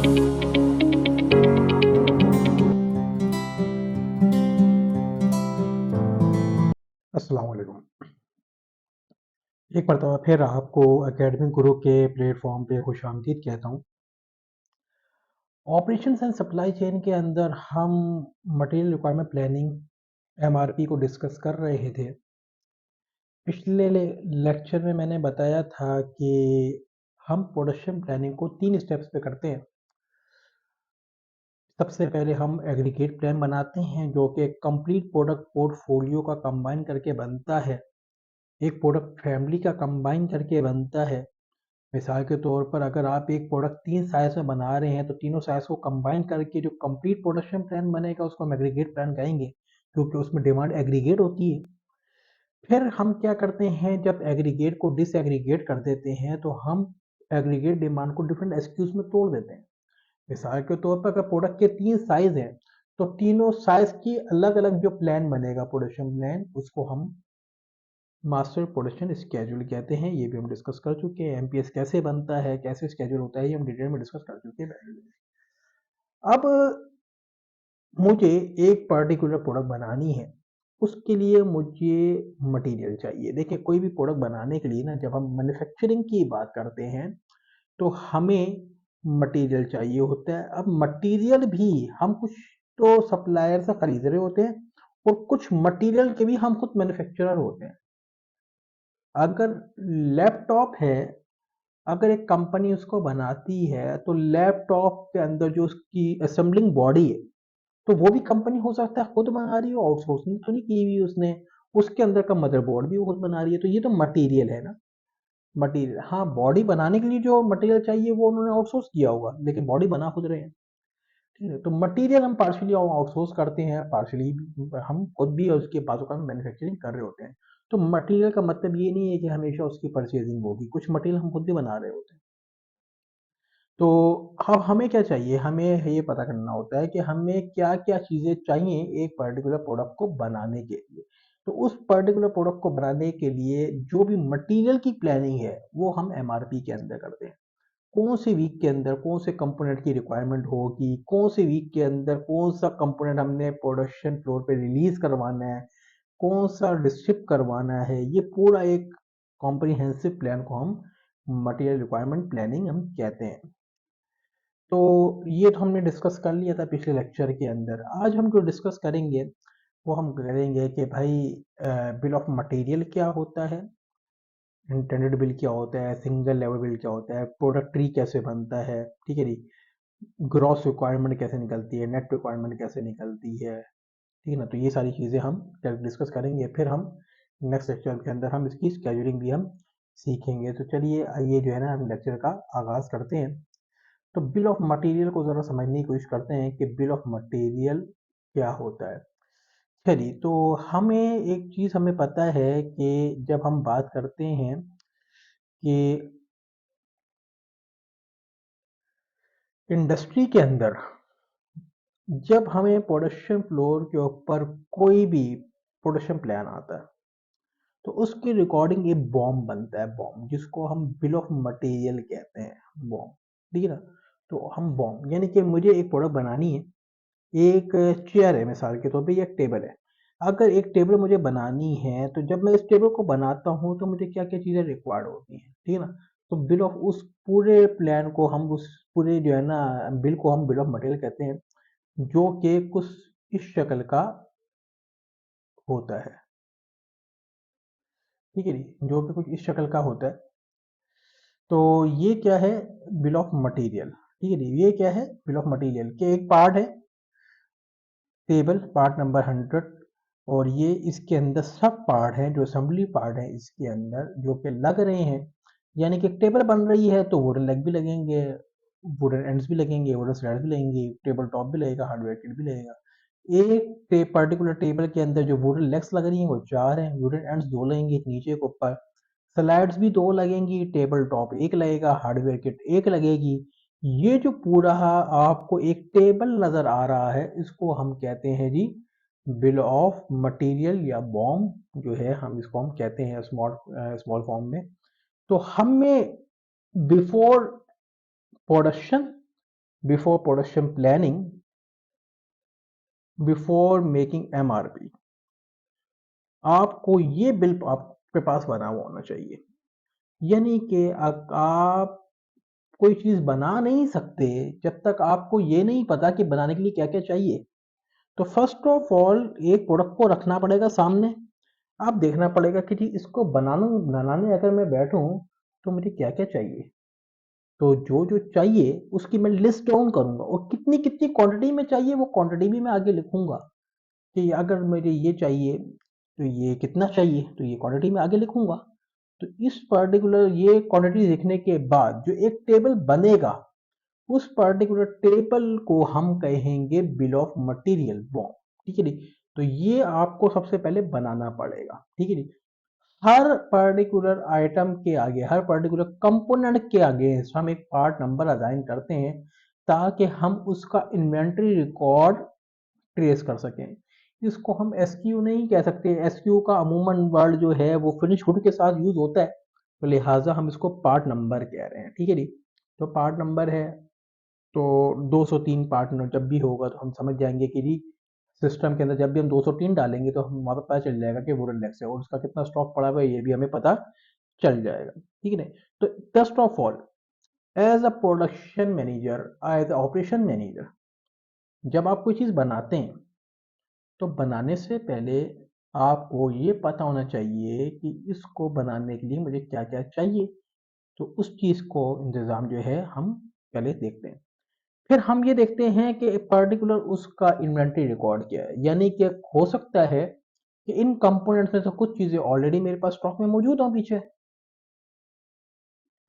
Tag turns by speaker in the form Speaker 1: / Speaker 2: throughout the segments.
Speaker 1: अस्सलाम वालेकुम। एक मरतबा फिर आपको एकेडमिक गुरु के प्लेटफॉर्म पे खुशामदीद कहता हूँ। ऑपरेशंस एंड सप्लाई चेन के अंदर हम मटेरियल रिक्वायरमेंट प्लानिंग एमआरपी को डिस्कस कर रहे थे। पिछले लेक्चर में मैंने बताया था कि हम प्रोडक्शन प्लानिंग को 3 स्टेप्स पे करते हैं। सबसे पहले हम एग्रीगेट प्लान बनाते हैं जो कि कंप्लीट प्रोडक्ट पोर्टफोलियो का कंबाइन करके बनता है, एक प्रोडक्ट फैमिली का कंबाइन करके बनता है। मिसाल के तौर पर अगर आप एक प्रोडक्ट 3 साइज में बना रहे हैं तो तीनों साइज को कंबाइन करके जो कंप्लीट प्रोडक्शन प्लान बनेगा उसको हम एग्रीगेट प्लान कहेंगे, क्योंकि उसमें डिमांड एग्रीगेट होती है। फिर हम क्या करते हैं, जब एग्रीगेट को डिसएग्रीगेट कर देते हैं तो हम एग्रीगेट डिमांड को डिफरेंट एसक्यूज में तोड़ देते हैं। मिसाल के तौर पर अगर प्रोडक्ट के 3 साइज हैं तो तीनों साइज की अलग अलग जो प्लान बनेगा प्रोडक्शन प्लान, उसको हम मास्टर प्रोडक्शन स्केड्यूल कहते हैं। ये भी हम डिस्कस कर चुके हैं। एमपीएस कैसे बनता है, कैसे स्केड्यूल होता है, ये हम डिटेल में डिस्कस कर चुके हैं। अब मुझे एक पर्टिकुलर प्रोडक्ट बनानी है, उसके लिए मुझे मटेरियल चाहिए। देखिए, कोई भी प्रोडक्ट बनाने के लिए ना, जब हम मैन्युफैक्चरिंग की बात करते हैं तो हमें मटेरियल चाहिए होता है। अब मटेरियल भी हम कुछ तो सप्लायर से खरीद रहे होते हैं और कुछ मटेरियल के भी हम खुद मैन्युफैक्चरर होते हैं। अगर लैपटॉप है, अगर एक कंपनी उसको बनाती है तो लैपटॉप के अंदर जो उसकी असेंबलिंग बॉडी है, तो वो भी कंपनी हो सकता है खुद बना रही हो, आउटसोर्सिंग तो नहीं की हुई उसने। उसके अंदर का मदरबोर्ड भी वो खुद बना रही है, तो ये तो मटेरियल है ना। मटेरियल, हाँ, बॉडी बनाने के लिए जो मटेरियल चाहिए वो उन्होंने आउटसोर्स किया होगा, लेकिन बॉडी बना खुद रहे हैं। ठीक है, तो मटेरियल हम पार्शली आउटसोर्स करते हैं, पार्शली हम खुद भी उसके बाजू का मैन्युफैक्चरिंग कर रहे होते हैं। तो मटेरियल का मतलब ये नहीं है कि हमेशा उसकी परचेजिंग होगी, कुछ मटेरियल हम खुद भी बना रहे होते हैं। तो अब हमें क्या चाहिए, हमें ये पता करना होता है कि हमें क्या क्या चीज़ें चाहिए एक पर्टिकुलर प्रोडक्ट को बनाने के लिए। तो उस पर्टिकुलर प्रोडक्ट को बनाने के लिए जो भी मटेरियल की प्लानिंग है वो हम एमआरपी के अंदर करते हैं। कौन से वीक के अंदर कौन से कंपोनेंट की रिक्वायरमेंट होगी, कौन से वीक के अंदर कौन सा कंपोनेंट हमने प्रोडक्शन फ्लोर पे रिलीज करवाना है, कौन सा डिस्ट्रिप करवाना है, ये पूरा एक कॉम्प्रिहेंसिव प्लान को हम मटेरियल रिक्वायरमेंट प्लानिंग हम कहते हैं। तो ये तो हमने डिस्कस कर लिया था पिछले लेक्चर के अंदर। आज हम जो डिस्कस करेंगे वो हम करेंगे कि भाई बिल ऑफ मटेरियल क्या होता है, इंटेंडेड बिल क्या होता है, सिंगल लेवल बिल क्या होता है, प्रोडक्ट ट्री कैसे बनता है, ठीक है जी, ग्रॉस रिक्वायरमेंट कैसे निकलती है, नेट रिक्वायरमेंट कैसे निकलती है, ठीक है ना। तो ये सारी चीज़ें हम डिस्कस करेंगे। फिर हम नेक्स्ट लेक्चर के अंदर हम इसकी स्केड्यूलिंग भी हम सीखेंगे। तो चलिए, आइए जो है ना हम लेक्चर का आगाज़ करते हैं। तो बिल ऑफ मटेरियल को ज़रा समझने की कोशिश करते हैं कि बिल ऑफ मटेरियल क्या होता है। चलिए, तो हमें एक चीज़ हमें पता है कि जब हम बात करते हैं कि इंडस्ट्री के अंदर जब हमें प्रोडक्शन फ्लोर के ऊपर कोई भी प्रोडक्शन प्लान आता है तो उसकी रिकॉर्डिंग एक बॉम्ब बनता है, बॉम्ब जिसको हम बिल ऑफ मटेरियल कहते हैं, बॉम्ब, ठीक है ना। तो हम बॉम्ब यानी कि मुझे एक प्रोडक्ट बनानी है, एक चेयर है मिसाल के तौर पे, या एक टेबल है। अगर एक टेबल मुझे बनानी है तो जब मैं इस टेबल को बनाता हूँ तो मुझे क्या क्या चीज़ें रिक्वायर्ड होती हैं, ठीक है ना। तो बिल ऑफ उस पूरे प्लान को हम उस पूरे जो है ना बिल को हम बिल ऑफ मटेरियल कहते हैं, जो कि कुछ इस शक्ल का होता है, ठीक है जी, जो कि कुछ इस शक्ल का होता है। तो ये क्या है, बिल ऑफ मटेरियल, ठीक है जी। ये क्या है, बिल ऑफ मटेरियल के एक पार्ट है टेबल, पार्ट नंबर 100, और ये इसके अंदर सब पार्ट हैं जो असेंबली पार्ट है इसके अंदर जो कि लग रहे हैं। यानी कि टेबल बन रही है तो वुडन लेग भी लगेंगे, वुडन एंड्स भी लगेंगे, वुडन स्लाइड भी लगेंगे, टेबल टॉप भी लगेगा, हार्डवेयर किट भी लगेगा। एक पर्टिकुलर टेबल के अंदर जो वुडन लेग्स लग रही हैं वो 4 हैं, वुडन एंड्स 2 लगेंगे, एक नीचे एक ऊपर, स्लाइड्स भी 2 लगेंगी, टेबल टॉप 1 लगेगा, हार्डवेयर किट 1 लगेगी। ये जो पूरा आपको एक टेबल नजर आ रहा है इसको हम कहते हैं जी बिल ऑफ मटेरियल, या बॉम जो है हम इसको हम कहते हैं स्मॉल स्मॉल फॉर्म में। तो हमें before production before production planning, before making MRP, आपको ये बिल आपके पास बना हुआ होना चाहिए। यानी कि आप कोई चीज बना नहीं सकते जब तक आपको ये नहीं पता कि बनाने के लिए क्या क्या चाहिए। तो फर्स्ट ऑफ ऑल एक प्रोडक्ट को रखना पड़ेगा सामने, आप देखना पड़ेगा कि जी इसको बनाने अगर मैं बैठूं तो मुझे क्या क्या चाहिए। तो जो जो चाहिए उसकी मैं लिस्ट डाउन करूंगा, और कितनी कितनी क्वांटिटी में चाहिए वो क्वांटिटी भी मैं आगे लिखूंगा कि अगर मुझे ये चाहिए तो ये कितना चाहिए, तो ये क्वांटिटी में आगे लिखूंगा। तो इस पर्टिकुलर ये क्वांटिटी लिखने के बाद जो एक टेबल बनेगा, उस पर्टिकुलर टेबल को हम कहेंगे बिल ऑफ मटेरियल बॉन्ड। ठीक है जी। तो ये आपको सबसे पहले बनाना पड़ेगा। ठीक है जी। हर पर्टिकुलर आइटम के आगे, हर पर्टिकुलर कंपोनेंट के आगे हम एक पार्ट नंबर असाइन करते हैं, ताकि हम उसका इन्वेंटरी रिकॉर्ड ट्रेस कर सकें। इसको हम एसक्यू नहीं कह सकते, एसक्यू का अमूमन वर्ड जो है वो फिनिश गुड के साथ यूज होता है, तो लिहाजा हम इसको पार्ट नंबर कह रहे हैं। ठीक है जी। तो पार्ट नंबर है, तो 203 पार्टनर जब भी होगा तो हम समझ जाएंगे कि जी सिस्टम के अंदर जब भी हम 203 डालेंगे तो हम वहाँ पे पता चल जाएगा कि वो रिलैक्स है, और उसका कितना स्टॉक पड़ा हुआ है ये भी हमें पता चल जाएगा। ठीक है ना। तो first of all, as a production manager, as a operation manager, जब आप कोई चीज़ बनाते हैं तो बनाने से पहले आपको ये पता होना चाहिए कि इसको बनाने के लिए मुझे क्या क्या चाहिए। तो उस चीज़ को इंतज़ाम जो है हम पहले देखते हैं। फिर हम ये देखते हैं कि पर्टिकुलर उसका इन्वेंटरी रिकॉर्ड क्या है। यानी कि हो सकता है कि इन कंपोनेंट्स में से कुछ चीजें ऑलरेडी मेरे पास स्टॉक में मौजूद हों पीछे।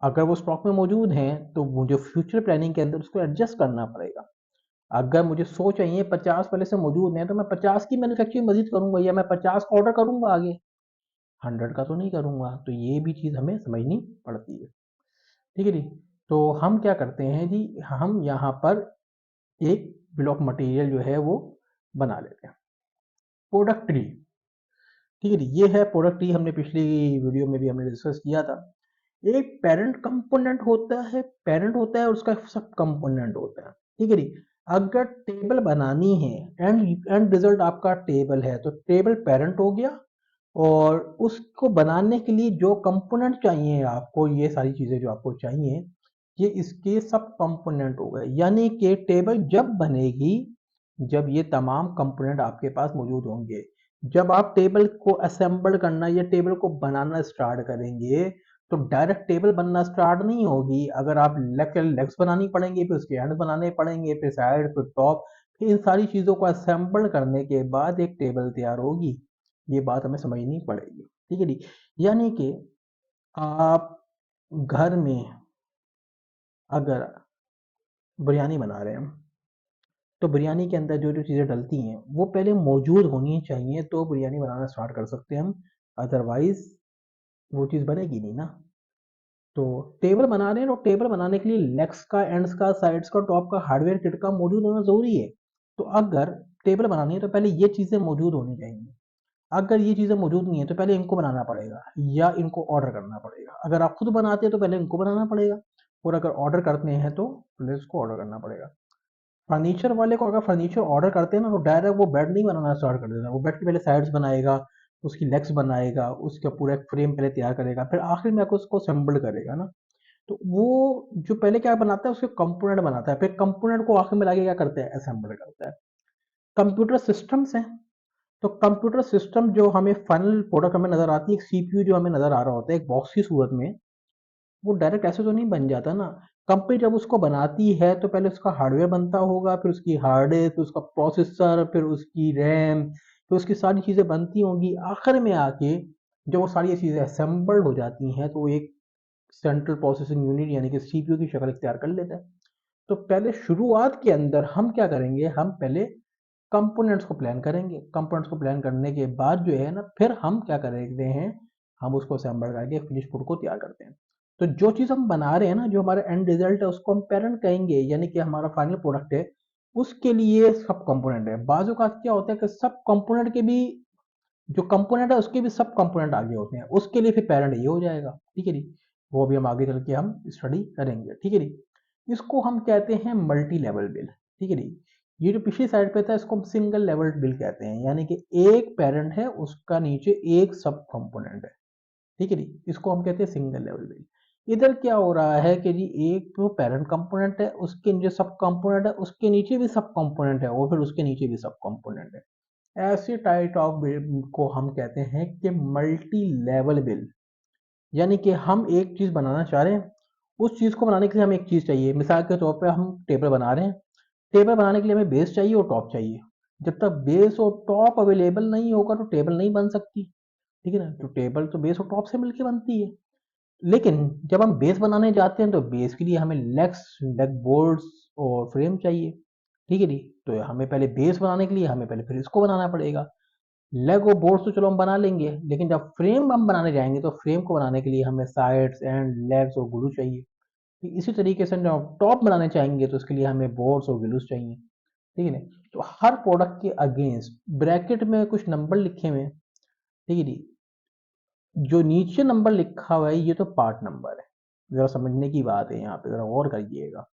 Speaker 1: अगर वो स्टॉक में मौजूद हैं तो मुझे फ्यूचर प्लानिंग के अंदर उसको एडजस्ट करना पड़ेगा। अगर मुझे 100 चाहिए, 50 पहले से मौजूद हैं, तो मैं 50 की मैन्युफैक्चरिंग मजीद करूंगा, या मैं 50 का ऑर्डर करूंगा आगे, 100 का तो नहीं करूंगा। तो ये भी चीज हमें समझनी पड़ती है। ठीक है जी। तो हम क्या करते हैं जी, हम यहाँ पर एक बिल ऑफ मटेरियल जो है वो बना लेते हैं। Product tree. ठीक है जी, ये है प्रोडक्ट ट्री, हमने पिछली वीडियो में भी हमने डिस्कस किया था। एक पेरेंट कंपोनेंट होता है, पेरेंट होता है, और उसका सब कंपोनेंट होता है। ठीक है जी। अगर टेबल बनानी है, एंड रिजल्ट आपका टेबल है, तो टेबल पेरेंट हो गया, और उसको बनाने के लिए जो कंपोनेंट चाहिए आपको, ये सारी चीजें जो आपको चाहिए, ये इसके सब कंपोनेंट हो गए। यानी कि टेबल जब बनेगी जब ये तमाम कंपोनेंट आपके पास मौजूद होंगे। जब आप टेबल को असेंबल करना या टेबल को बनाना स्टार्ट करेंगे, तो डायरेक्ट टेबल बनना स्टार्ट नहीं होगी। अगर आप लेग्स बनानी पड़ेंगे, फिर उसके हैंड बनाने पड़ेंगे, फिर साइड, फिर टॉप, फिर इन सारी चीजों को असेंबल करने के बाद एक टेबल तैयार होगी। ये बात हमें समझनी पड़ेगी। ठीक है जी। यानी कि आप घर में अगर बिरयानी बना रहे हैं, तो बिरयानी के अंदर जो जो चीज़ें डलती हैं वो पहले मौजूद होनी चाहिए, तो बिरयानी बनाना स्टार्ट कर सकते हैं हम। अदरवाइज वो चीज़ बनेगी नहीं ना। तो टेबल बना रहे हैं, तो टेबल बनाने के लिए लेग्स का, एंड्स का, साइड्स का, टॉप का, हार्डवेयर किट का मौजूद होना जरूरी है। तो अगर टेबल बनानी है तो पहले ये चीज़ें मौजूद होनी चाहिए। अगर ये चीज़ें मौजूद नहीं है तो पहले इनको बनाना पड़ेगा, या इनको ऑर्डर करना पड़ेगा। अगर आप खुद बनाते हैं तो पहले इनको बनाना पड़ेगा, और अगर ऑर्डर करते हैं तो पहले इसको ऑर्डर करना पड़ेगा। फर्नीचर वाले को अगर फर्नीचर ऑर्डर करते हैं ना, तो डायरेक्ट वो बेड नहीं बनाना स्टार्ट कर देता। वो बेड के पहले साइड्स बनाएगा, उसकी लेग्स बनाएगा, उसका पूरा एक फ्रेम पहले तैयार करेगा, फिर आखिर में आकर उसको असेंबल करेगा ना। तो वो जो पहले क्या बनाता है, उसके कंपोनेंट बनाता है, फिर कंपोनेंट को आखिर में लाके क्या करता है, असेंबल करता है। कंप्यूटर सिस्टम्स हैं। तो कंप्यूटर सिस्टम जो हमें फाइनल प्रोडक्ट हमें नजर आती है, एक सीपीयू जो हमें नजर आ रहा होता है एक बॉक्स की सूरत में, वो डायरेक्ट ऐसे तो नहीं बन जाता ना। कंपनी जब उसको बनाती है तो पहले उसका हार्डवेयर बनता होगा, फिर उसकी हार्ड डिस्क, फिर उसका प्रोसेसर, फिर उसकी रैम, फिर उसकी सारी चीज़ें बनती होंगी। आखिर में आके जब वो सारी चीज़ें असेंबल्ड हो जाती हैं तो वो एक सेंट्रल प्रोसेसिंग यूनिट यानी कि सीपीयू की शक्ल इख्तियार कर लेता है। तो पहले शुरुआत के अंदर हम क्या करेंगे, हम पहले कंपोनेंट्स को प्लान करेंगे। कंपोनेंट्स को प्लान करने के बाद जो है ना, फिर हम क्या करते हैं, हम उसको असेंबल करके फिनिश गुड को तैयार करते हैं। तो जो चीज़ हम बना रहे हैं ना, जो हमारा एंड रिजल्ट है, उसको हम पेरेंट कहेंगे, यानी कि हमारा फाइनल प्रोडक्ट है। उसके लिए सब कंपोनेंट है। बाजू का क्या होता है कि सब कंपोनेंट के भी, जो कंपोनेंट है उसके भी सब कंपोनेंट आगे होते हैं, उसके लिए फिर पेरेंट ये हो जाएगा। ठीक है जी। वो भी हम आगे चल के हम स्टडी करेंगे। ठीक है जी। इसको हम कहते हैं मल्टी लेवल बिल, ठीक है जी। ये जो पिछली साइड पे था इसको हम सिंगल लेवल बिल कहते हैं, यानी कि एक पेरेंट है उसका नीचे एक सब कंपोनेंट है, ठीक है जी, इसको हम कहते हैं सिंगल लेवल बिल। इधर क्या हो रहा है कि जी एक तो पेरेंट कंपोनेंट है, उसके नीचे सब कंपोनेंट है, उसके नीचे भी सब कंपोनेंट है और फिर उसके नीचे भी सब कंपोनेंट है। ऐसे टाइप ऑफ बिल को हम कहते हैं कि मल्टी लेवल बिल, यानी कि हम एक चीज बनाना चाह रहे हैं, उस चीज को बनाने के लिए हमें एक चीज चाहिए। मिसाल के तौर पे हम टेबल बना रहे हैं, टेबल बनाने के लिए हमें बेस चाहिए और टॉप चाहिए। जब तक बेस और टॉप अवेलेबल नहीं होगा तो टेबल नहीं बन सकती, ठीक है ना। तो टेबल तो बेस और टॉप से मिलकर बनती है। लेकिन जब हम बेस बनाने जाते हैं तो बेस के लिए हमें लेग्स, लेग बोर्ड्स और फ्रेम चाहिए, ठीक है जी। तो हमें पहले बेस बनाने के लिए हमें पहले फिर इसको बनाना पड़ेगा। लेग और बोर्ड्स तो चलो हम बना लेंगे, लेकिन जब फ्रेम हम बनाने जाएंगे तो फ्रेम को बनाने के लिए हमें साइड्स एंड लेग्स और ग्लू चाहिए। इसी तरीके से जब टॉप बनाने चाहेंगे तो उसके लिए हमें बोर्ड्स और ग्लूस चाहिए, ठीक है ना। तो हर प्रोडक्ट के अगेंस्ट ब्रैकेट में कुछ नंबर लिखे हुए हैं, ठीक है जी। जो नीचे नंबर लिखा हुआ है ये तो पार्ट नंबर है, जरा समझने की बात है, यहाँ पे जरा गौर करिएगा।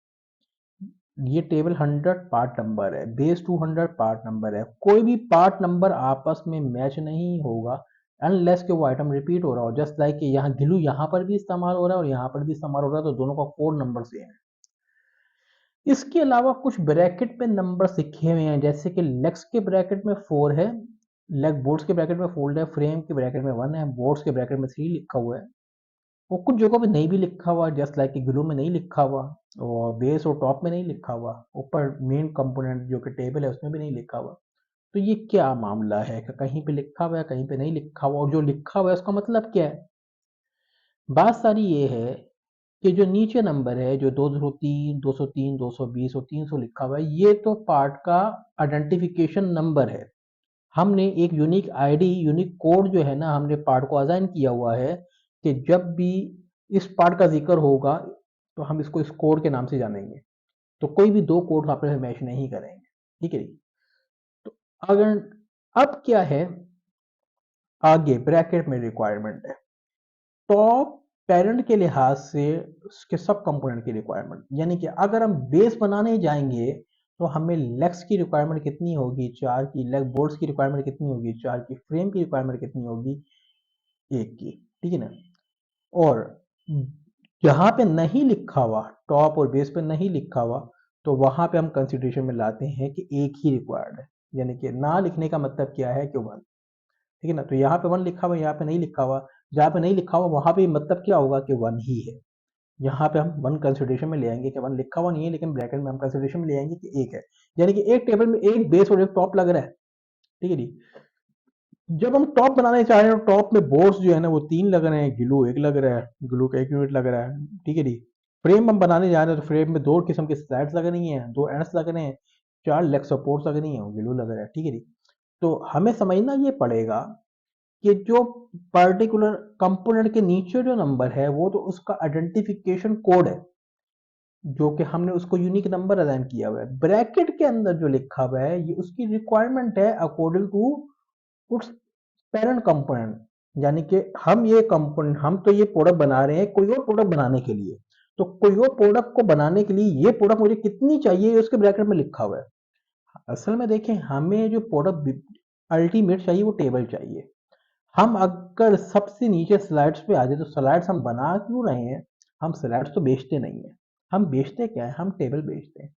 Speaker 1: ये टेबल 100 पार्ट नंबर है, बेस 200 पार्ट नंबर है। कोई भी पार्ट नंबर आपस में मैच नहीं होगा अनलेस कि वो आइटम रिपीट हो रहा हो। जस्ट लाइक कि यहाँ ग्लू यहाँ पर भी इस्तेमाल हो रहा है और यहाँ पर भी इस्तेमाल हो रहा है, तो दोनों का कोड नंबर सेम है। इसके अलावा कुछ ब्रैकेट में नंबर लिखे हुए हैं, जैसे कि लेग्स के ब्रैकेट में 4 है, लेग बोर्ड्स के ब्रैकेट में 4 है, फ्रेम के ब्रैकेट में 1 है, बोर्ड्स के ब्रैकेट में 3 लिखा हुआ है। वो कुछ जगहों पे नहीं भी लिखा हुआ, जस्ट लाइक कि ग्लू में नहीं लिखा हुआ और बेस और टॉप में नहीं लिखा हुआ, ऊपर मेन कंपोनेंट जो कि टेबल है उसमें भी नहीं लिखा हुआ। तो ये क्या मामला है कि कहीं पे लिखा हुआ है कहीं पे नहीं लिखा हुआ, और जो लिखा हुआ है उसका मतलब क्या है? बात सारी ये है कि जो नीचे नंबर है, जो 203, 203, 220 और 300 लिखा हुआ है, ये तो पार्ट का आइडेंटिफिकेशन नंबर है। हमने एक यूनिक आईडी, यूनिक कोड जो है ना, हमने पार्ट को असाइन किया हुआ है कि जब भी इस पार्ट का जिक्र होगा तो हम इसको इस कोड के नाम से जानेंगे। तो कोई भी दो कोड आपस में मैच नहीं करेंगे, ठीक है जी। तो अगर अब क्या है, आगे ब्रैकेट में रिक्वायरमेंट है टॉप पेरेंट के लिहाज से उसके सब कंपोनेंट की रिक्वायरमेंट, यानी कि अगर हम बेस बनाने जाएंगे तो हमें लेग्स की रिक्वायरमेंट कितनी होगी, 4 की। लेग बोर्ड्स की रिक्वायरमेंट कितनी होगी, 4 की। फ्रेम की रिक्वायरमेंट कितनी होगी, 1 की, ठीक है ना। और जहां पे नहीं लिखा हुआ, टॉप और बेस पे नहीं लिखा हुआ, तो वहां पे हम कंसिडरेशन में लाते हैं कि एक ही रिक्वायर्ड है, यानी कि ना लिखने का मतलब क्या है कि 1, ठीक है ना। तो यहाँ पे 1 लिखा हुआ, यहाँ पे नहीं लिखा हुआ, जहाँ पे नहीं लिखा हुआ वहां पे मतलब क्या होगा कि 1 ही है। यहाँ पे हम 1 कंसिडरेशन में ले आएंगे कि 1 लिखा हुआ नहीं है, लेकिन ब्रैकेट में हम कंसिडरेशन में ले आएंगे कि 1 है, यानी कि एक टेबल में एक बेस और एक टॉप लग रहा है, ठीक है जी। जब हम टॉप बनाने चाह रहे हैं तो टॉप में बोर्ड्स जो है ना वो 3 लग रहे हैं, ग्लू 1 लग रहा है, ग्लू का 1 यूनिट लग रहा है, ठीक है जी। फ्रेम हम बनाने जा रहे हैं तो फ्रेम में 2 किस्म की स्लाइड्स लग रही हैं, 2 एंड्स लग रहे हैं, 4 लेग सपोर्ट्स लग रही हैं, ग्लू लग रहा है, ठीक है जी। तो हमें समझना ये पड़ेगा कि जो पर्टिकुलर कंपोनेंट के नीचे जो नंबर है वो तो उसका आइडेंटिफिकेशन कोड है, जो कि हमने उसको यूनिक नंबर असाइन किया हुआ है। ब्रैकेट के अंदर जो लिखा हुआ है ये उसकी रिक्वायरमेंट है अकॉर्डिंग टू उट्स पेरेंट कंपोनेंट, यानी कि हम ये कंपोनेंट, हम तो ये प्रोडक्ट बना रहे हैं कोई और प्रोडक्ट बनाने के लिए, तो कोई और प्रोडक्ट को बनाने के लिए ये प्रोडक्ट मुझे कितनी चाहिए ये उसके ब्रैकेट में लिखा हुआ है। असल में देखें, हमें जो प्रोडक्ट अल्टीमेट चाहिए वो टेबल चाहिए। हम अगर सबसे नीचे स्लाइड्स पे आ जाए तो स्लाइड्स हम बना क्यों रहे हैं? हम स्लाइड्स तो बेचते नहीं है, हम बेचते क्या है, हम टेबल बेचते हैं।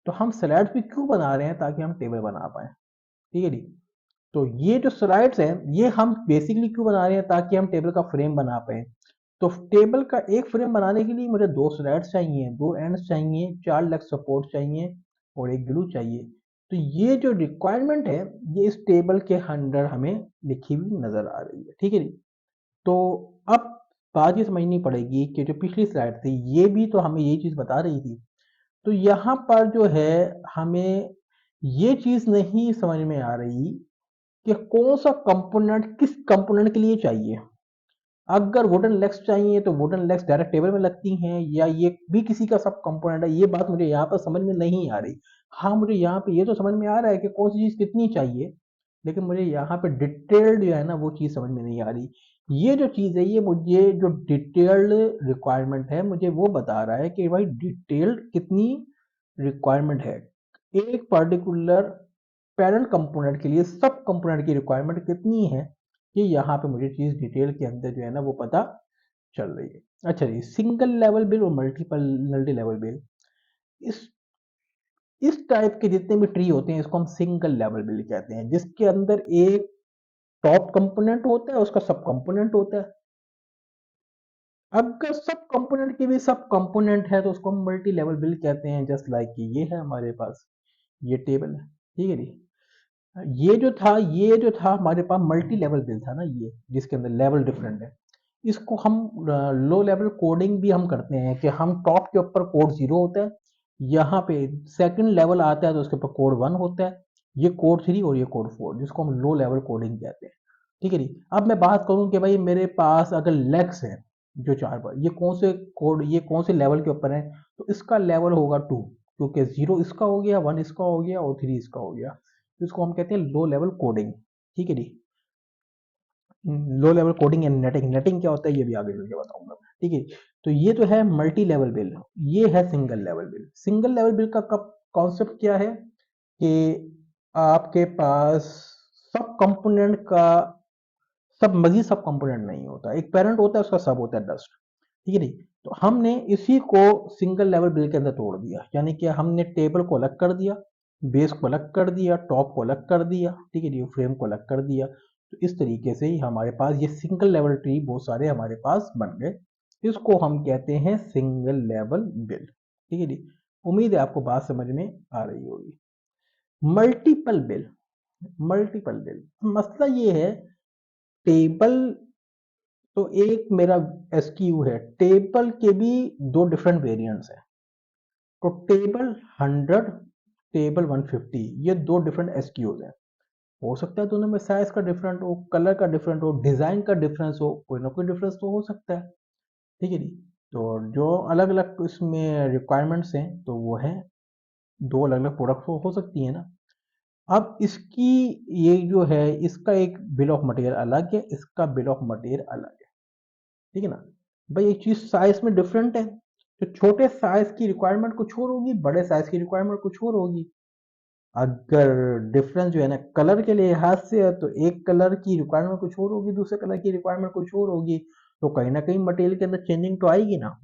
Speaker 1: तो हम स्लाइड्स भी क्यों बना रहे हैं? ताकि हम टेबल बना पाए, ठीक है जी। तो ये जो स्लाइड्स हैं ये हम बेसिकली क्यों बना रहे हैं? ताकि हम टेबल का फ्रेम बना पाए। तो टेबल का एक फ्रेम बनाने के लिए मुझे 2 स्लाइड्स चाहिए, 2 एंड्स चाहिए, 4 लेग सपोर्ट चाहिए और एक ग्लू चाहिए। तो ये जो रिक्वायरमेंट है ये इस टेबल के अंदर हमें लिखी हुई नजर आ रही है, ठीक है जी। तो अब बात ये समझनी पड़ेगी कि जो पिछली स्लाइड थी ये भी तो हमें यही चीज बता रही थी। तो यहाँ पर जो है हमें ये चीज नहीं समझ में आ रही कि कौन सा कंपोनेंट किस कंपोनेंट के लिए चाहिए। अगर वुडन लेग्स चाहिए तो वुडन लेग्स डायरेक्ट टेबल में लगती हैं या ये भी किसी का सब कंपोनेंट है, ये बात मुझे यहाँ पर समझ में नहीं आ रही। हाँ, मुझे यहाँ पे ये तो समझ में आ रहा है कि कौन सी चीज कितनी चाहिए, लेकिन मुझे यहाँ पे डिटेल्ड जो है ना वो चीज समझ में नहीं आ रही ये जो चीज़ है ये मुझे जो डिटेल्ड रिक्वायरमेंट है मुझे वो बता रहा है कि भाई डिटेल्ड कितनी रिक्वायरमेंट है, एक पर्टिकुलर पेरेंट कंपोनेंट के लिए सब कंपोनेंट की रिक्वायरमेंट कितनी है, ये यहाँ पे मुझे चीज़ डिटेल के अंदर जो है ना वो पता चल रही है। अच्छा जी, सिंगल लेवल बिल और मल्टी लेवल बिल, इस इस टाइप के जितने भी ट्री होते हैं इसको हम सिंगल लेवल बिल कहते हैं, जिसके अंदर एक टॉप कंपोनेंट होता है, उसका सब कंपोनेंट होता है। अगर सब कंपोनेंट के भी सब कंपोनेंट है तो उसको हम मल्टी लेवल बिल कहते हैं। जस्ट लाइक ये है हमारे पास ये टेबल है, ठीक है जी। ये जो था हमारे पास मल्टी लेवल बिल था ना, ये जिसके अंदर लेवल डिफरेंट है, इसको हम लो लेवल कोडिंग भी हम करते हैं कि हम टॉप के ऊपर कोड 0 होता है, यहाँ पे सेकंड लेवल आता है तो उसके ऊपर कोड 1 होता है, ये कोड 3 और ये कोड 4, जिसको हम लो लेवल कोडिंग कहते हैं। ठीक है जी। अब मैं बात करूं कि भाई मेरे पास अगर लेग्स है जो 4 बार, ये कौन से लेवल के ऊपर है, तो इसका लेवल होगा 2, क्योंकि 0 इसका हो गया, 1 इसका हो गया और 3 इसका हो गया, तो इसको हम कहते हैं लो लेवल कोडिंग। ठीक है जी। Low level coding and netting, netting क्या होता है ये भी आगे चल के बताऊंगा मैं। ठीक है। तो ये तो है मल्टी लेवल बिल, ये है single level bill. Single level bill का कॉन्सेप्ट क्या है कि आपके पास सब कंपोनेंट का सब मजीद सब कंपोनेंट नहीं होता, एक पेरेंट होता है उसका सब होता है डस्ट। ठीक है नहीं। तो हमने इसी को सिंगल लेवल बिल के अंदर तोड़ दिया, यानी कि हमने टेबल को अलग कर दिया, बेस को अलग कर दिया, टॉप को अलग कर दिया, ठीक है जी, फ्रेम को अलग कर दिया। तो इस तरीके से ही हमारे पास ये सिंगल लेवल ट्री बहुत सारे हमारे पास बन गए, इसको हम कहते हैं सिंगल लेवल बिल। ठीक है जी। उम्मीद है आपको बात समझ में आ रही होगी। मल्टीपल बिल, मल्टीपल बिल मसला ये है, टेबल तो एक मेरा एसक्यू है, टेबल के भी दो डिफरेंट वेरिएंट्स हैं, तो टेबल 100, टेबल 150, ये दो डिफरेंट एसक्यूज हैं। हो सकता है दोनों में साइज का डिफरेंट हो, कलर का डिफरेंट हो, डिजाइन का डिफरेंस हो, कोई ना कोई डिफरेंस तो हो सकता है। ठीक है जी। तो जो अलग अलग इसमें रिक्वायरमेंट्स हैं तो वो है, दो अलग अलग प्रोडक्ट हो सकती है ना। अब इसकी ये जो है इसका एक बिल ऑफ मटेरियल अलग है, इसका बिल ऑफ मटेरियल अलग है। ठीक है ना। भाई एक चीज साइज में डिफरेंट है, तो छोटे साइज की रिक्वायरमेंट कुछ और होगी, बड़े साइज की रिक्वायरमेंट कुछ और होगी। अगर डिफरेंस जो है ना कलर के लिहाज से है तो एक कलर की रिक्वायरमेंट कुछ और होगी, दूसरे कलर की रिक्वायरमेंट कुछ और होगी, तो कहीं ना कहीं मटेरियल के अंदर चेंजिंग तो आएगी ना।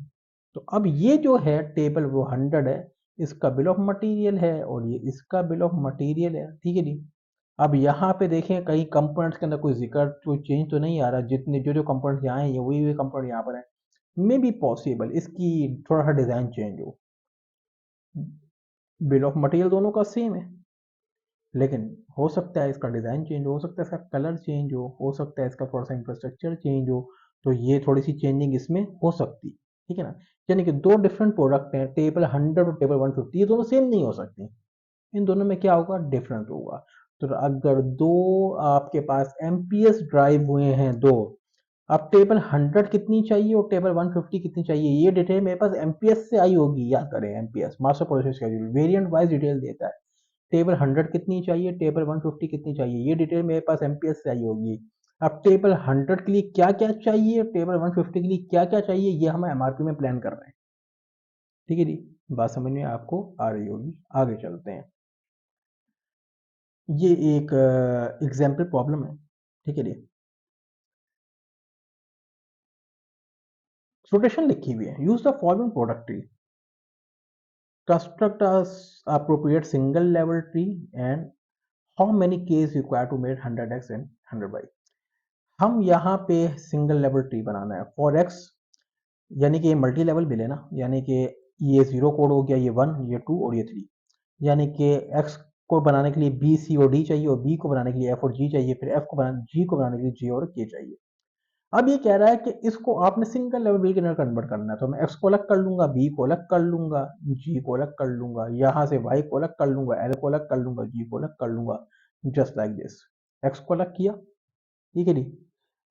Speaker 1: तो अब ये जो है टेबल वो 100 है, इसका बिल ऑफ मटेरियल है और ये इसका बिल ऑफ मटेरियल है। ठीक है जी। अब यहाँ पे देखें कई कंपोनेंट्स के अंदर कोई जिक्र कोई चेंज तो नहीं आ रहा, जितने जो जो कंपोनेंट्स यहाँ हैं वही वही कंपोनेंट यहाँ पर है। मे बी पॉसिबल इसकी थोड़ा सा डिजाइन चेंज हो, बिल ऑफ मटेरियल दोनों का सेम है, लेकिन हो सकता है इसका डिजाइन चेंज हो सकता है इसका कलर चेंज हो सकता है इसका थोड़ा सा इंफ्रास्ट्रक्चर चेंज हो, तो ये थोड़ी सी चेंजिंग इसमें हो सकती। ठीक है ना। यानी कि दो डिफरेंट प्रोडक्ट हैं, टेबल 100 और टेबल 150, ये दोनों सेम नहीं हो सकती, इन दोनों में क्या होगा डिफरेंस होगा। तो अगर दो आपके पास एमपीएस ड्राइव हुए हैं दो, अब टेबल 100 कितनी चाहिए और टेबल 150 कितनी चाहिए, ये डिटेल मेरे पास एमपीएस से आई होगी, याद करें MPS master process schedule variant wise detail देता है। टेबल 100 कितनी चाहिए, टेबल 150 कितनी चाहिए, ये डिटेल मेरे पास एमपीएस से आई होगी। अब टेबल 100 के लिए क्या क्या चाहिए, टेबल 150 के लिए क्या क्या चाहिए, ये हम एमआरपी में प्लान कर रहे हैं। ठीक है जी। बात समझ में आपको आ रही होगी, आगे चलते हैं। ये एक एग्जाम्पल प्रॉब्लम है। ठीक है जी। रोटेशन लिखी हुई है, use the following product tree, construct a appropriate single level tree and how many keys required to make 100x and 100y। हम यहाँ पे सिंगल लेवल ट्री बनाना है फॉर एक्स, यानी कि ये मल्टी लेवल बिल है ना, यानी कि ये 0 कोड हो गया, ये 1 ये 2 और ये 3, यानी कि एक्स को बनाने के लिए बी सी और डी चाहिए और बी को बनाने के लिए एफ और जी चाहिए, फिर एफ को बनाने जी को बनाने के लिए जी और के चाहिए। अब ये कह रहा है कि इसको आपने सिंगल लेवल बिल के अंदर कन्वर्ट करना है, तो मैं एक्स को अलग कर लूंगा, बी को अलग कर लूंगा, जी को अलग कर लूंगा, यहाँ से वाई को अलग कर लूंगा, एल को अलग कर लूंगा, जी को अलग कर लूंगा, जस्ट लाइक दिस। एक्स को अलग किया, ठीक है जी।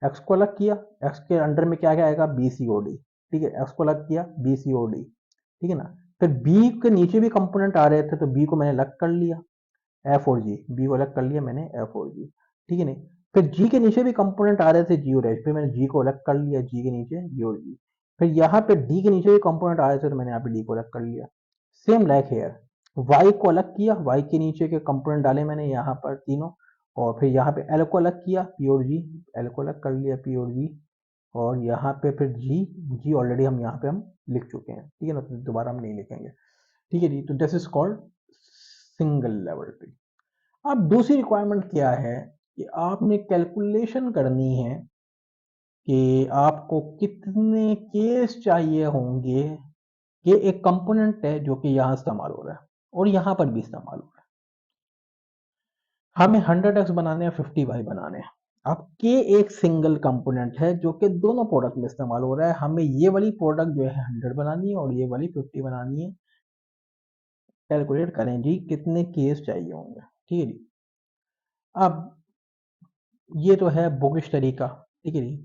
Speaker 1: एक्स को अलग किया, एक्स के अंडर में क्या क्या आएगा, बी सी ओ डी। ठीक है, एक्स को अलग किया, बी सी ओ डी, ठीक है ना। फिर बी के नीचे भी कंपोनेंट आ रहे थे तो बी को मैंने अलग कर लिया, एफ और जी, बी को अलग कर लिया मैंने, एफ और जी। ठीक है नहीं। फिर जी के नीचे भी कंपोनेंट आ रहे थे जी और एच, फिर मैंने जी को अलग कर लिया, जी के नीचे जी और जी। फिर यहाँ पे डी के नीचे भी कंपोनेंट आ रहे थे तो मैंने यहाँ पे डी को अलग कर लिया। सेम लाइक हेयर, वाई को अलग किया, वाई के नीचे के कंपोनेंट डाले मैंने यहाँ पर तीनों, और फिर यहाँ पे एल को अलग किया, पी और जी, एल को अलग कर लिया, पी और जी, और यहाँ पे फिर जी, जी ऑलरेडी हम यहाँ पे हम लिख चुके हैं, ठीक है ना, तो दोबारा हम नहीं लिखेंगे, ठीक है जी। तो this is called single level tree. अब दूसरी रिक्वायरमेंट क्या है कि आपने कैलकुलेशन करनी है कि आपको कितने केस चाहिए होंगे कि एक कंपोनेंट है जो कि यहाँ इस्तेमाल हो रहा है और यहाँ पर भी इस्तेमाल हो रहा है। हमें 100x बनाने हैं, 50y बनाने हैं। अब के एक सिंगल कंपोनेंट है जो कि दोनों प्रोडक्ट में इस्तेमाल हो रहा है। हमें ये वाली प्रोडक्ट जो है 100 बनानी है और ये वाली 50 बनानी है। कैलकुलेट करें जी कितने केस चाहिए होंगे, ठीक है जी। अब ये तो है बुकिश तरीका, ठीक है जी,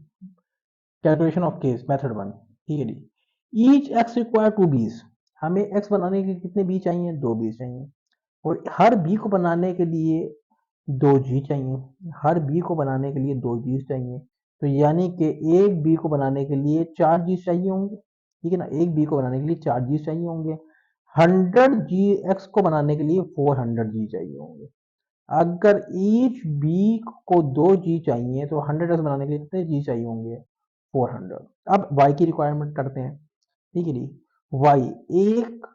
Speaker 1: कैलकुलेशन ऑफ केस मेथड 1, ठीक है जी। ईच एक्स रिक्वायर 2 बीज, हमें एक्स बनाने के कितने बी चाहिए, 2 बीज चाहिए, और हर बी को बनाने के लिए 2 जी चाहिए, हर बी को बनाने के लिए 2 जी चाहिए, तो यानी कि एक बी को बनाने के लिए 4 जी चाहिए होंगे, ठीक है ना, एक बी को बनाने के लिए 4 जी चाहिए होंगे। 100 जी एक्स को बनाने के लिए 400 जी चाहिए होंगे। अगर ईच बी को 2 जी चाहिए तो 100 एक्स बनाने के लिए कितने जी चाहिए होंगे, 400। अब y की रिक्वायरमेंट करते हैं, ठीक है जी। y एक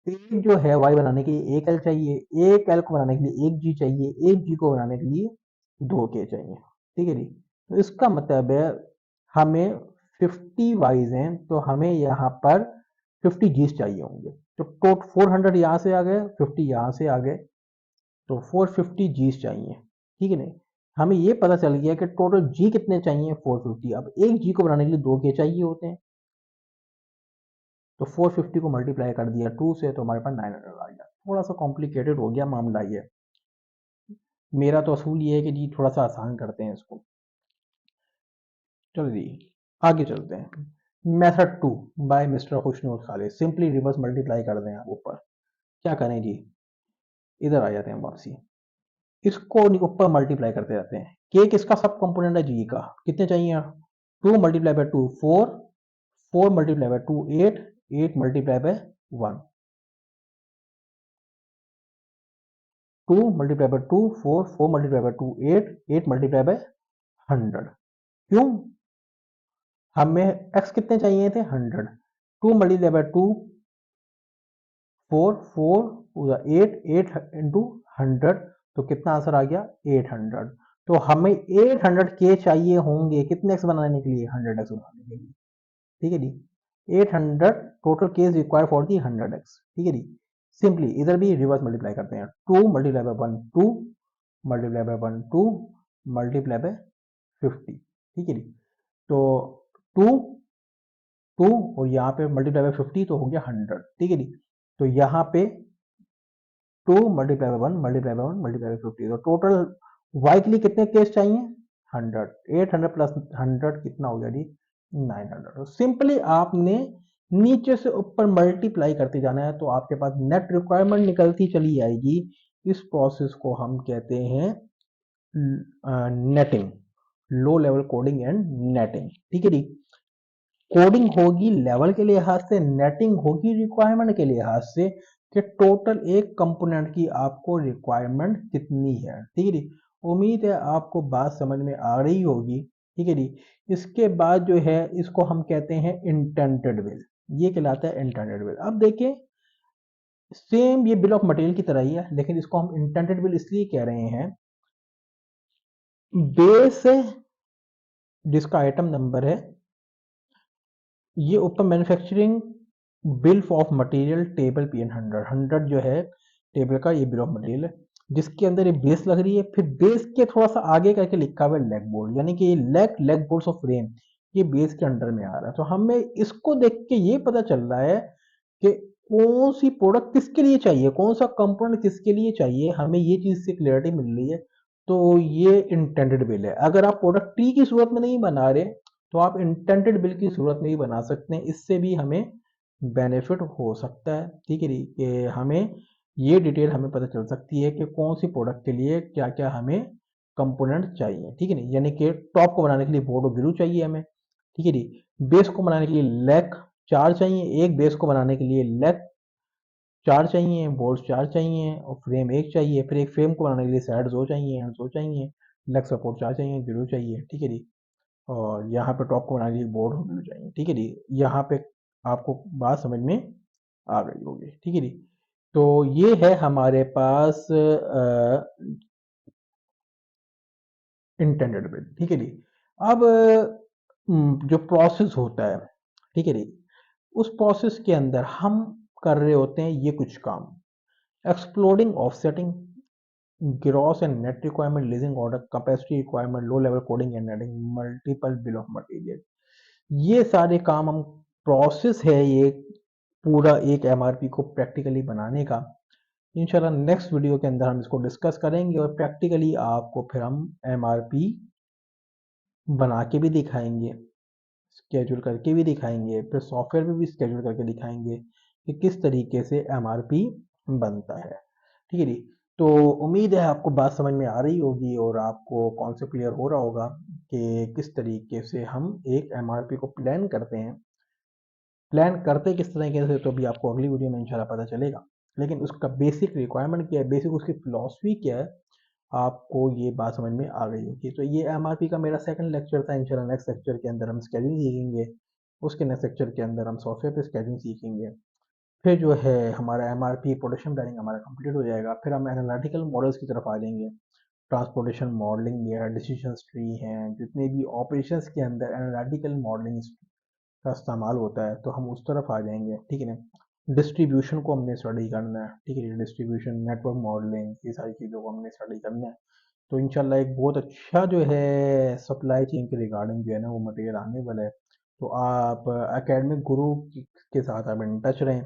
Speaker 1: एक जो है y बनाने के लिए एक l चाहिए, एक l को बनाने के लिए एक g चाहिए, एक g को बनाने के लिए 2 k चाहिए, ठीक है जी। तो इसका मतलब है हमें 50 वाइज हैं तो हमें यहाँ पर 50 जीस चाहिए होंगे। तो टोटल 400 यहाँ से आ गए, 50 यहाँ से आ गए, तो 450 जीस चाहिए, ठीक है नहीं। हमें ये पता चल गया कि टोटल जी कितने चाहिए, 450। अब एक जी को बनाने के लिए 2 के चाहिए होते हैं, तो 450 को मल्टीप्लाई कर दिया 2 से तो हमारे पास 900 आ गया। थोड़ा सा कॉम्प्लिकेटेड हो गया मामला ये, मेरा तो असूल ये है कि जी थोड़ा सा आसान करते हैं इसको। चलो जी आगे चलते हैं। Method 2 by mister Khushnoor Khalid, simply reverse multiply कर दें आप ऊपर। क्या करें जी, इधर आ जाते हैं वापसी, इसको ऊपर मल्टीप्लाई करते रहते हैं। के किसका सब कंपोनेंट है, जी का, कितने चाहिए, 2 multiply by 2 4, 4 multiply by 2 8, 8 multiply by 1, 2 multiply by 2 4, 4 multiply by 2 8, 8 multiply by 100। क्यों, हमें x कितने चाहिए थे, 100, 2 मल्टीप्लाई बाय 2 4, 4 8, 8 इंटू 100, तो कितना आंसर आ गया, 800। तो हमें 800 के चाहिए होंगे कितने एक्स बनाने के लिए, 100 एक्स बनाने के लिए, ठीक है जी। 800 total case require for the 100 x, ठीक है जी। सिंपली इधर भी रिवर्स मल्टीप्लाई करते हैं, 2 multiply by 1 2, multiply by 1 2, multiply by 50, ठीक है जी। तो 2 2 और यहाँ पे मल्टीप्लाई बाय 50 तो हो गया 100, ठीक है जी। तो यहाँ पे 2 multiply by 1 multiply by 1 multiply by 50, तो टोटल y के लिए कितने केस चाहिए, 100, 800 प्लस 100 कितना हो गया जी, 900। तो सिंपली आपने नीचे से ऊपर मल्टीप्लाई करते जाना है तो आपके पास नेट रिक्वायरमेंट निकलती चली आएगी। इस प्रोसेस को हम कहते हैं netting, low level coding and netting, ठीक है जी। कोडिंग होगी लेवल के लिहाज से, नेटिंग होगी रिक्वायरमेंट के लिहाज से कि टोटल एक कंपोनेंट की आपको रिक्वायरमेंट कितनी है, ठीक है जी। उम्मीद है आपको बात समझ में आ रही होगी, ठीक है जी। इसके बाद जो है इसको हम कहते हैं इंटेंडेड बिल, ये कहलाता है इंटेंडेड बिल। अब देखिए सेम ये बिल ऑफ मटेरियल की तरह ही है, लेकिन इसको हम इंटेंडेड बिल इसलिए कह रहे हैं, बेस जिसका आइटम नंबर है, ये ऊपर manufacturing bill of material table P N 100 जो है टेबल का ये बिल ऑफ मटेरियल है, जिसके अंदर ये बेस लग रही है, फिर बेस के थोड़ा सा आगे करके लिखा हुआ है लेग बोर्ड, यानी कि ये लेग बोर्ड्स ऑफ फ्रेम, ये बेस के अंडर में आ रहा है। तो हमें इसको देख के ये पता चल रहा है कि कौन सी प्रोडक्ट किसके लिए चाहिए, कौन सा कंपोनेंट किसके लिए चाहिए, हमें ये चीज से क्लियरिटी मिल रही है। तो ये इंटेंडेड बिल है। अगर आप प्रोडक्ट टी की सूरत में नहीं बना रहे तो आप इंटेंडेड बिल की सूरत में भी बना सकते हैं, इससे भी हमें बेनिफिट हो सकता है, ठीक है जी। कि हमें ये डिटेल हमें पता चल सकती है कि कौन सी प्रोडक्ट के लिए क्या क्या हमें कंपोनेंट चाहिए, ठीक है नी। यानी कि टॉप को बनाने के लिए बोर्ड और ग्लू चाहिए हमें, ठीक है नी। बेस को बनाने के लिए लैक 4 चाहिए, एक बेस को बनाने के लिए लैक 4 चाहिए, बोर्ड 4 चाहिए और फ्रेम 1 चाहिए। फिर एक फ्रेम को बनाने के लिए साइड 2 चाहिए, एंड 2 चाहिए, लेग सपोर्ट 4 चाहिए, ग्लू चाहिए, ठीक है नी। और यहाँ पे टॉप को बनाने के लिए बोर्ड और ग्लू चाहिए, ठीक है नी। यहाँ पे आपको बात समझ में आ गई होगी, ठीक है नी। तो ये है हमारे पास इंटेंडेड बिल, ठीक है जी। अब जो प्रोसेस होता है, ठीक है जी, उस प्रोसेस के अंदर हम कर रहे होते हैं ये कुछ काम: exploding, offsetting, gross and net requirement, leasing order, capacity requirement, low level coding and adding, multiple bill of material. ये सारे काम हम, प्रोसेस है ये पूरा एक एमआरपी को प्रैक्टिकली बनाने का। इंशाल्लाह नेक्स्ट वीडियो के अंदर हम इसको डिस्कस करेंगे और प्रैक्टिकली आपको फिर हम एमआरपी बना के भी दिखाएंगे, स्केड्यूल करके भी दिखाएंगे, फिर सॉफ्टवेयर में भी स्केड्यूल करके दिखाएंगे कि किस तरीके से एमआरपी बनता है, ठीक है जी। तो उम्मीद है आपको बात समझ में आ रही होगी और आपको कॉन्सेप्ट क्लियर हो रहा होगा कि किस तरीके से हम एक एमआरपी को प्लान करते हैं। प्लान करते किस तरीके से तो भी आपको अगली वीडियो में इंशाल्लाह पता चलेगा, लेकिन उसका बेसिक रिक्वायरमेंट क्या है, बेसिक उसकी फिलॉसफी क्या है, आपको ये बात समझ में आ गई होगी। तो ये एमआरपी का मेरा सेकंड लेक्चर था। इंशाल्लाह नेक्स्ट लेक्चर के अंदर हम स्केलिंग सीखेंगे, उसके नेक्स्ट लेक्चर के अंदर हम सॉफ्टवेयर पे स्केलिंग सीखेंगे। फिर जो है हमारा एमआरपी प्रोडक्शन प्लानिंग हमारा कंप्लीट हो जाएगा। फिर हम एनालिटिकल मॉडल्स की तरफ आ जाएंगे। ट्रांसपोर्टेशन मॉडलिंग है, डिसीजन ट्री हैं, जितने भी ऑपरेशंस के अंदर एनालिटिकल मॉडलिंग का इस्तेमाल होता है तो हम उस तरफ आ जाएंगे, ठीक है ना। डिस्ट्रीब्यूशन को हमने स्टडी करना है, ठीक है, डिस्ट्रीब्यूशन, नेटवर्क मॉडलिंग, ये सारी चीज़ों को हमने स्टडी करना है। तो इंशाल्लाह एक बहुत अच्छा जो है सप्लाई चेन के रिगार्डिंग जो है ना वो मटेरियल आने वाला है। तो आप एकेडमिक गुरु के साथ आप इन टच रहें।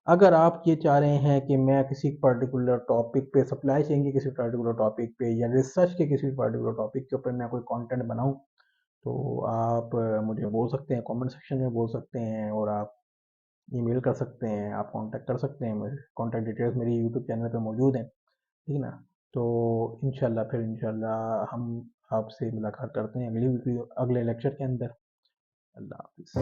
Speaker 1: अगर आप ये चाह रहे हैं कि मैं किसी पर्टिकुलर टॉपिक पे, सप्लाई चेन के किसी पर्टिकुलर टॉपिक पे या रिसर्च के किसी पर्टिकुलर टॉपिक के ऊपर मैं कोई कंटेंट बनाऊं, तो आप मुझे बोल सकते हैं, कमेंट सेक्शन में बोल सकते हैं, और आप ईमेल कर सकते हैं, आप कांटेक्ट कर सकते हैं। मेरे कांटेक्ट डिटेल्स मेरी यूट्यूब चैनल पे मौजूद हैं, ठीक है ना। तो इंशाल्लाह हम आपसे मुलाकात करते हैं अगली वीडियो, अगले लेक्चर के अंदर। अल्लाह हाफिज़।